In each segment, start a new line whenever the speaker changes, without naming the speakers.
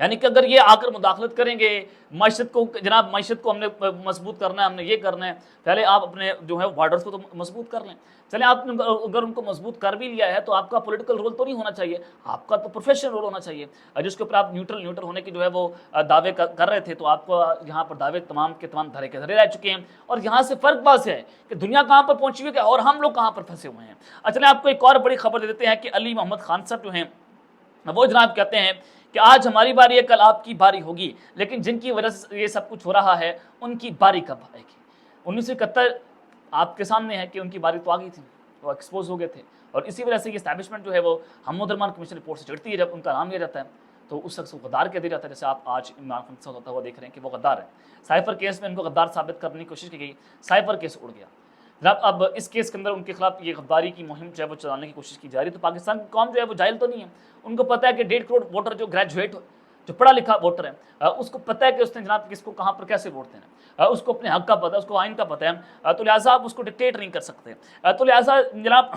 یعنی کہ اگر یہ آ کر مداخلت کریں گے معیشت کو، جناب معیشت کو ہم نے مضبوط کرنا ہے، ہم نے یہ کرنا ہے، پہلے آپ اپنے جو ہے بارڈرز کو تو مضبوط کر لیں. چلیں آپ نے اگر ان کو مضبوط کر بھی لیا ہے تو آپ کا پولیٹیکل رول تو نہیں ہونا چاہیے، آپ کا تو پروفیشنل رول ہونا چاہیے، جس کے اوپر آپ نیوٹرل ہونے کی جو ہے وہ دعوے کر رہے تھے. تو آپ کو یہاں پر دعوے تمام کے تمام دھرے کے دھرے رہ چکے ہیں. اور یہاں سے فرق بات ہے کہ دنیا کہاں پر پہنچی ہوئی ہے اور ہم لوگ کہاں پر پھنسے ہوئے ہیں. چلیں آپ کو ایک اور بڑی خبر دے دیتے ہیں کہ علی محمد خان صاحب جو ہیں وہ جناب کہتے ہیں کہ آج ہماری باری ہے، کل آپ کی باری ہوگی، لیکن جن کی وجہ سے یہ سب کچھ ہو رہا ہے ان کی باری کب آئے گی. 1971 آپ کے سامنے ہے کہ ان کی باری تو آ گئی تھی، وہ ایکسپوز ہو گئے تھے، اور اسی وجہ سے یہ اسٹیبلشمنٹ جو ہے وہ حمود الرحمان کمیشن رپورٹ سے چڑھتی ہے. جب ان کا نام لیا جاتا ہے تو اس شخص کو غدار کہہ دیا جاتا ہے، جیسے آپ آج عمران خان سے ہوتا ہوا دیکھ رہے ہیں کہ وہ غدار ہے. سائفر کیس میں ان کو غدار ثابت کرنے کی کوشش کی گئی، سائفر کیس اڑ گیا. جناب اب اس کیس کے اندر ان کے خلاف یہ غداری کی مہم جو ہے وہ چلانے کی کوشش کی جا رہی ہے. تو پاکستان کی قوم جو ہے وہ جاہل تو نہیں ہے، ان کو پتہ ہے کہ 1.5 کروڑ ووٹر جو گریجویٹ جو پڑھا لکھا ووٹر ہے، اس کو پتہ ہے کہ اس نے جناب کس کو کہاں پر کیسے ووٹ دینا ہے، اس کو اپنے حق کا پتہ ہے، اس کو آئین کا پتہ ہے. تو لہٰذا آپ اس کو ڈکٹیٹ نہیں کر سکتے. تو لہٰذا جناب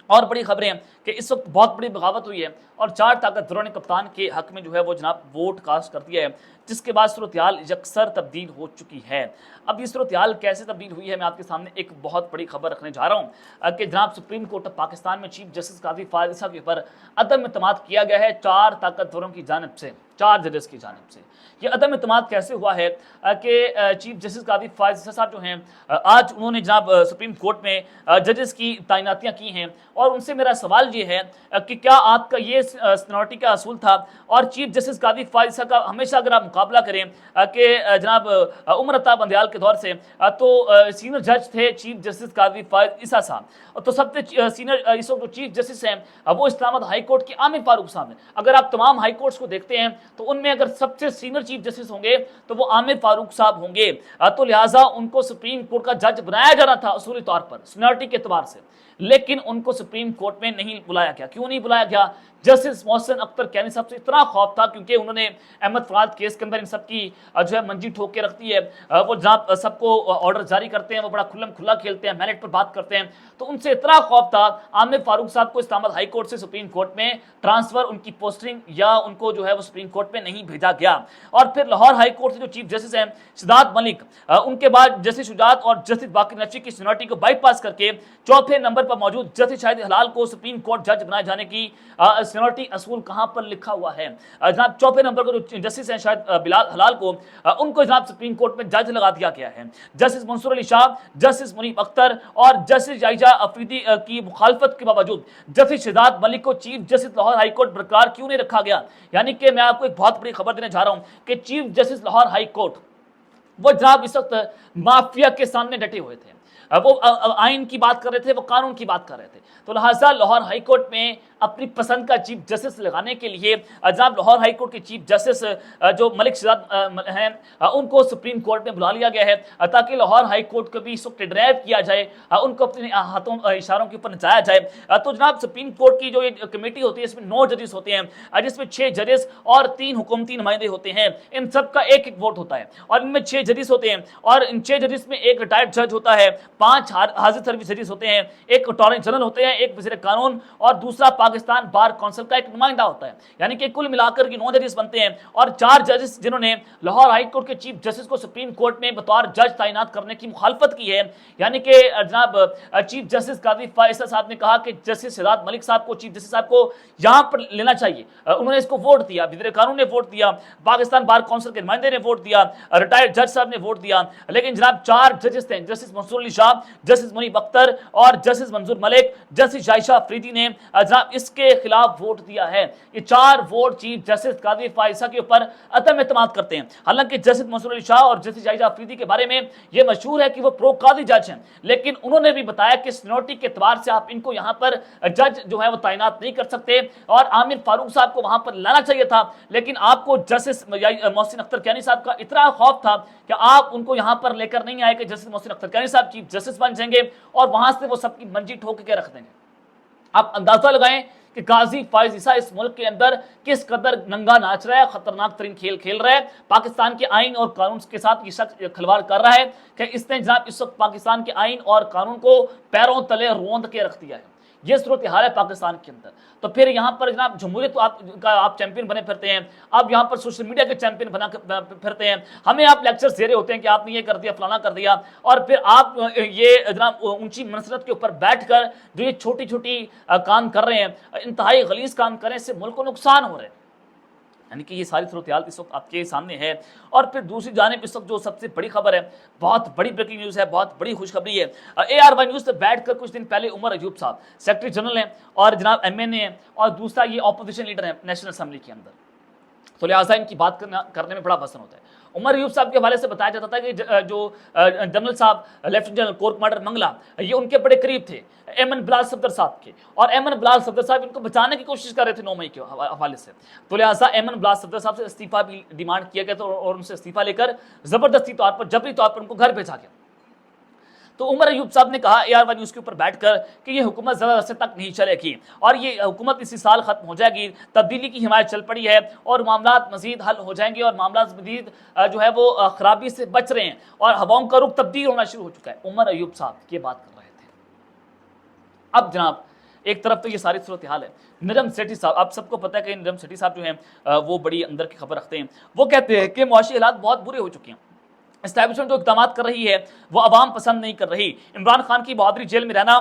اور بڑی خبریں ہیں کہ اس وقت بہت بڑی بغاوت ہوئی ہے اور 4 طاقتوروں نے کپتان کے حق میں جو ہے وہ جناب ووٹ کاسٹ کر دیا ہے، جس کے بعد صورتحال یکسر تبدیل ہو چکی ہے. اب یہ صورتحال کیسے تبدیل ہوئی ہے، میں آپ کے سامنے ایک بہت بڑی خبر رکھنے جا رہا ہوں کہ جناب سپریم کورٹ آف پاکستان میں چیف جسٹس قاضی فائز عیسیٰ کے اوپر عدم اعتماد کیا گیا ہے 4 طاقتوروں کی جانب سے، 4 ججز کی جانب سے. یہ عدم اعتماد کیسے ہوا ہے کہ چیف جسٹس قاضی فائز عیسیٰ صاحب جو ہیں آج انہوں نے جناب سپریم کورٹ میں ججز کی تعیناتیاں کی ہیں، اور ان سے میرا سوال یہ ہے کہ کیا آپ کا یہ سینیورٹی کا اصول تھا؟ اور چیف جسٹس قاضی فائز عیسیٰ کا ہمیشہ اگر آپ مقابلہ کریں کہ جناب عمر عطا بندیال کے دور سے تو سینئر جج تھے چیف جسٹس قاضی فائز عیسیٰ صاحب، تو سب سے سینئر اس وقت جو چیف جسٹس ہیں وہ اسلام آباد ہائی کورٹ کے عامر فاروق صاحب ہیں. اگر آپ تمام ہائی کورٹس کو دیکھتے ہیں تو ان میں اگر سب سے سینئر چیف جسٹس ہوں گے تو وہ عامر فاروق صاحب ہوں گے. تو لہٰذا ان کو سپریم کورٹ کا جج بنایا جانا تھا اصولی طور پر سینیورٹی کے اعتبار سے، لیکن ان کو سپریم کورٹ میں نہیں بلایا گیا. کیوں نہیں بلایا گیا؟ جسٹس محسن اختر کینی صاحب سے اتنا خوف تھا کیونکہ انہوں نے احمد فراد کیس کے اندر ان سب کی جو ہے منجی ٹھوک کے رکھتی ہے. وہ جناب سب کو آرڈر جاری کرتے ہیں، وہ بڑا کھلم کھلا کھیلتے ہیں، میرٹ پر بات کرتے ہیں. تو ان سے اتنا خوف تھا عامر فاروق صاحب کو اسلام آباد ہائی کورٹ سے سپریم کورٹ میں ٹرانسفر، ان کی پوسٹنگ یا ان کو جو ہے وہ سپریم کورٹ میں نہیں بھیجا گیا. اور پھر لاہور ہائی کورٹ سے جو چیف جسٹس ہیں شداد ملک، ان کے بعد جسٹس شجاعت اور جسٹس باقر نقوی کی سینیورٹی کو بائی پاس کر کے 4تھے نمبر پر موجود جسٹس شاہد حلال کو سپریم کورٹ جج بنائے جانے کی سینیورٹی اصول کہاں پر لکھا ہوا ہے؟ جناب 4تھے نمبر پر جو جسٹس ہیں شاہد بلال حلال کو، ان کو جناب سپریم کورٹ میں جج لگا دیا گیا ہے. جسٹس منصور علی شاہ، جسٹس منیب اختر اور جسٹس عائشہ افریدی کی مخالفت کے باوجود جسٹس شہزاد ملک کو chief justice Lahore high court برقرار کیوں نہیں رکھا گیا؟ یعنی کہ میں آپ کو ایک بہت بڑی خبر دینے جا رہا ہوں کہ chief justice Lahore high court وہ جناب اس وقت مافیا کے سامنے ڈٹے ہوئے تھے، وہ آئین کی بات کر رہے تھے، وہ قانون کی بات کر رہے تھے. تو لہٰذا لاہور ہائی کورٹ میں اپنی پسند کا چیف جسٹس لگانے کے لیے جناب لاہور ہائی کورٹ کے چیف جسٹس جو ملک شہزاد ہیں ان کو سپریم کورٹ میں بلا لیا گیا ہے تاکہ لاہور ہائی کورٹ کو بھی اس وقت ڈرائیو کیا جائے، ان کو اپنے ہاتھوں اشاروں کے اوپر نچایا جائے. تو جناب سپریم کورٹ کی جو یہ کمیٹی ہوتی ہے اس میں 9 ججز ہوتے ہیں، جس میں 6 ججز اور 3 حکومتی نمائندے ہوتے ہیں. ان سب کا ایک ایک ووٹ ہوتا ہے اور ان میں 6 ججز ہوتے ہیں، اور ان 6 ججز میں ایک ریٹائرڈ جج ہوتا ہے، 5 حاضر سروس ججز ہوتے ہیں، ایک اٹارنی جنرل ہوتے ہیں، ایک وزیر قانون اور دوسرا پاکستان بار کونسل کا ایک نمائندہ ہوتا ہے. یعنی کہ کل ملا کر کے 9 ججز بنتے ہیں، اور 4 ججز جنہوں نے لاہور ہائی کورٹ کے چیف جسٹس کو سپریم کورٹ میں بطور جج تعینات کرنے کی مخالفت کی ہے. یعنی کہ جناب چیف جسٹس قاضی فائز صاحب نے کہا کہ جسٹس شہزاد ملک صاحب کو، چیف جسٹس صاحب کو یہاں پر لینا چاہیے. انہوں نے اس کو ووٹ دیا، وزیر قانون نے ووٹ دیا، پاکستان بار کونسل کے نمائندے نے ووٹ دیا، ریٹائرڈ جج صاحب نے ووٹ دیا. لیکن جناب 4 ججز تھے، جسٹس منصور علی شاہ، جسٹس منیب اختر اور جسٹس منظور ملک، جسٹس عائشہ افریدی نے جناب اس کے خلاف ووٹ دیا ہے. یہ 4 ووٹ چیف جسٹس قاضی فائز کے اوپر عدم اعتماد کرتے ہیں. حالانکہ جسٹس منصور علی شاہ اور جسٹس عائشہ افریدی کے بارے میں یہ مشہور ہے کہ وہ پرو قاضی جج ہیں، لیکن انہوں نے بھی بتایا کہ سینیورٹی کے اعتبار سے آپ ان کو یہاں پر جج جو ہے وہ تعینات نہیں کر سکتے، اور عامر فاروق صاحب کو وہاں پر لانا چاہیے تھا. لیکن آپ کو جسٹس محسن اختر کینی صاحب کا اتنا خوف تھا کہ آپ ان کو یہاں پر لے کر نہیں آئے کہ جسٹس محسن اختر کینی صاحب چیف جسٹس بن جائیں گے اور وہاں سے وہ سب کی منجی ٹھوک کے رکھ دیں گے. آپ اندازہ لگائیں کہ قاضی فائز عیسیٰ اس ملک کے اندر کس قدر ننگا ناچ رہا ہے، خطرناک ترین کھیل کھیل رہا ہے، پاکستان کے آئین اور قانون کے ساتھ یہ شخص کھلواڑ کر رہا ہے کہ اس نے جناب اس وقت پاکستان کے آئین اور قانون کو پیروں تلے روند کے رکھ دیا ہے. یہ صورتحال ہے پاکستان کے اندر. تو پھر یہاں پر جناب جمہوریت آپ چیمپئن بنے پھرتے ہیں, آپ یہاں پر سوشل میڈیا کے چیمپئن بنا پھرتے ہیں, ہمیں آپ لیکچرز دے رہے ہوتے ہیں کہ آپ نے یہ کر دیا, فلانا کر دیا, اور پھر آپ یہ جناب اونچی منصرت کے اوپر بیٹھ کر جو یہ چھوٹی چھوٹی کام کر رہے ہیں, انتہائی غلیظ کام کر رہے ہیں, اس سے ملک کو نقصان ہو رہا ہے. یعنی کہ یہ ساری صورتحال اس وقت آپ کے سامنے ہے. اور پھر دوسری جانب اس وقت جو سب سے بڑی خبر ہے, بہت بڑی بریکنگ نیوز ہے, بہت بڑی خوشخبری ہے. AR1 نیوز سے بیٹھ کر کچھ دن پہلے عمر ایوب صاحب سیکرٹری جنرل ہیں اور جناب MNA ہیں, اور دوسرا یہ اپوزیشن لیڈر ہیں نیشنل اسمبلی کے اندر, تو لہٰذا ان کی بات کرنے میں بڑا وزن ہوتا ہے. عمر ایوب صاحب کے حوالے سے بتایا جاتا تھا کہ جو جنرل صاحب lieutenant general corps commander Mangla, یہ ان کے بڑے قریب تھے ایمن بلال صفدر صاحب کے, اور ایمن بلال صفدر صاحب ان کو بچانے کی کوشش کر رہے تھے 9 مئی کے حوالے سے. تو لہٰذا ایمن بلال صفدر صاحب سے استعفیٰ بھی ڈیمانڈ کیا گیا تھا, اور ان سے استعفیٰ لے کر زبردستی طور پر, جبری طور پر ان کو گھر بھیجا گیا. تو عمر ایوب صاحب نے کہا AR1 نیوز کے اوپر بیٹھ کر کہ یہ حکومت زیادہ عرصے تک نہیں چلے گی, اور یہ حکومت اسی سال ختم ہو جائے گی. تبدیلی کی حمایت چل پڑی ہے اور معاملات مزید حل ہو جائیں گے, اور معاملات مزید جو ہے وہ خرابی سے بچ رہے ہیں, اور ہواؤں کا رخ تبدیل ہونا شروع ہو چکا ہے. عمر ایوب صاحب یہ بات کر رہے تھے. اب جناب ایک طرف تو یہ ساری صورتحال ہے. نرم سیٹھی صاحب, آپ سب کو پتہ ہے کہ نرم سیٹھی صاحب جو ہیں وہ بڑی اندر کی خبر رکھتے ہیں. وہ کہتے ہیں کہ معاشی حالات بہت برے ہو چکے ہیں, اسٹیبلشمنٹ جو اقدامات کر رہی ہے وہ عوام پسند نہیں کر رہی. عمران خان کی بہادری جیل میں رہنا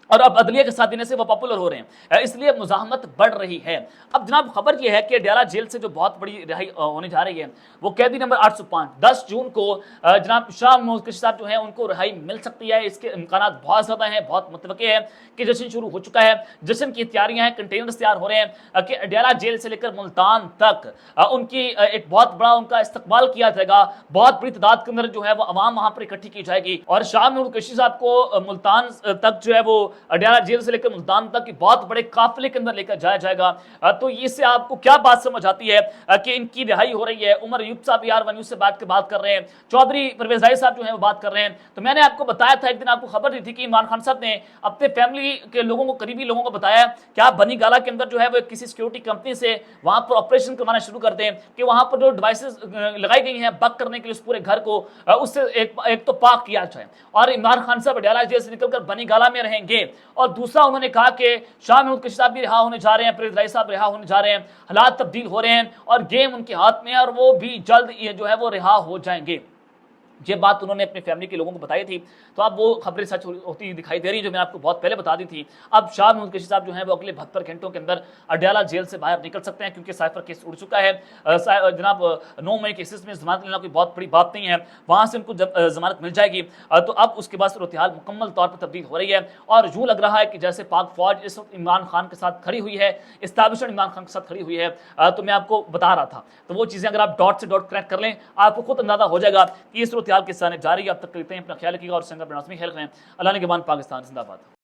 اور اب عدلیہ کے ساتھ دینے سے وہ پاپولر ہو رہے ہیں, اس لیے مزاحمت بڑھ رہی ہے. اب جناب خبر یہ ہے کہ ڈیالہ جیل سے جو بہت بڑی رہائی ہونے جا رہی ہے وہ قیدی نمبر 805 10 جون کو جناب شاہ محمود قریشی صاحب جو ہیں ان کو رہائی مل سکتی ہے. اس کے امکانات بہت زیادہ ہیں, بہت متوقع ہے کہ جشن شروع ہو چکا ہے. جشن کی تیاریاں ہیں, کنٹینرز تیار ہو رہے ہیں کہ ڈیالہ جیل سے لے کر ملتان تک ان کی ایک بہت بڑا ان کا استقبال کیا جائے گا. بہت بڑی تعداد کے اندر جو ہے وہ عوام وہاں پر اکٹھی کی جائے گی, اور شاہ محمود قریشی صاحب کو ملتان تک جو ہے وہ ڈیالہ جیل سے لے کر ملتان تک کی بہت بڑے قافلے کے اندر لے کر جایا جائے گا. تو اس سے آپ کو کیا بات سمجھ آتی ہے کہ ان کی رہائی ہو رہی ہے. عمر ایوب صاحب AR1 نیوز سے بیٹھ کے بات کر رہے ہیں, چودھری پرویز رائی صاحب جو ہیں وہ بات کر رہے ہیں. تو میں نے آپ کو بتایا تھا, ایک دن آپ کو خبر دی تھی کہ عمران خان صاحب نے اپنے فیملی کے لوگوں کو, قریبی لوگوں کو بتایا کہ آپ بنی گالا کے اندر جو ہے وہ کسی سیکیورٹی کمپنی سے وہاں پر آپریشن کروانا شروع کر دیں, کہ وہاں پر جو ڈیوائسز لگائی گئی ہیں بک کرنے کے لیے اس پورے گھر کو, اس سے ایک تو پاک کیا جائے. اور عمران خان صاحب ڈیالہ جیل سے نکل کر بنی گالا میں رہیں گے. اور دوسرا انہوں نے کہا کہ شاہ محمود قریشی صاحب بھی رہا ہونے جا رہے ہیں, پرویز رائی صاحب رہا ہونے جا رہے ہیں, حالات تبدیل ہو رہے ہیں اور گیم ان کے ہاتھ میں ہے, اور وہ بھی جلد یہ جو ہے وہ رہا ہو جائیں گے. یہ بات انہوں نے اپنے فیملی کے لوگوں کو بتائی تھی. تو اب وہ خبریں سچ ہوتی دکھائی دے رہی ہیں جو میں نے آپ کو بہت پہلے بتا دی تھی. اب شاہ محمود قریشی صاحب جو ہیں وہ اگلے 72 گھنٹوں کے اندر ڈیالہ جیل سے باہر نکل سکتے ہیں, کیونکہ سائفر کیس اڑ چکا ہے. جناب 9 مئی کیسز میں ضمانت لینا کوئی بہت بڑی بات نہیں ہے, وہاں سے ان کو جب ضمانت مل جائے گی تو اب اس کے بعد صورتحال مکمل طور پر تبدیل ہو رہی ہے. اور یوں لگ رہا ہے کہ جیسے پاک فوج اس وقت عمران خان کے ساتھ کھڑی ہوئی ہے, اسٹیبلشمنٹ عمران خان کے ساتھ کھڑی ہوئی ہے. تو میں آپ کو بتا رہا تھا, تو وہ چیزیں اگر آپ ڈاٹ سے ڈاٹ کنیکٹ کر لیں آپ کو خود اندازہ ہو جائے گا کہ یہ صورتحال کس طرح جاری ہے. اب تک کرتے ہیں, اپنا خیال رکھیے گا اور سنگا بناسمی خیال کریں. اللہ نے کے بان پاکستان زندہ باد.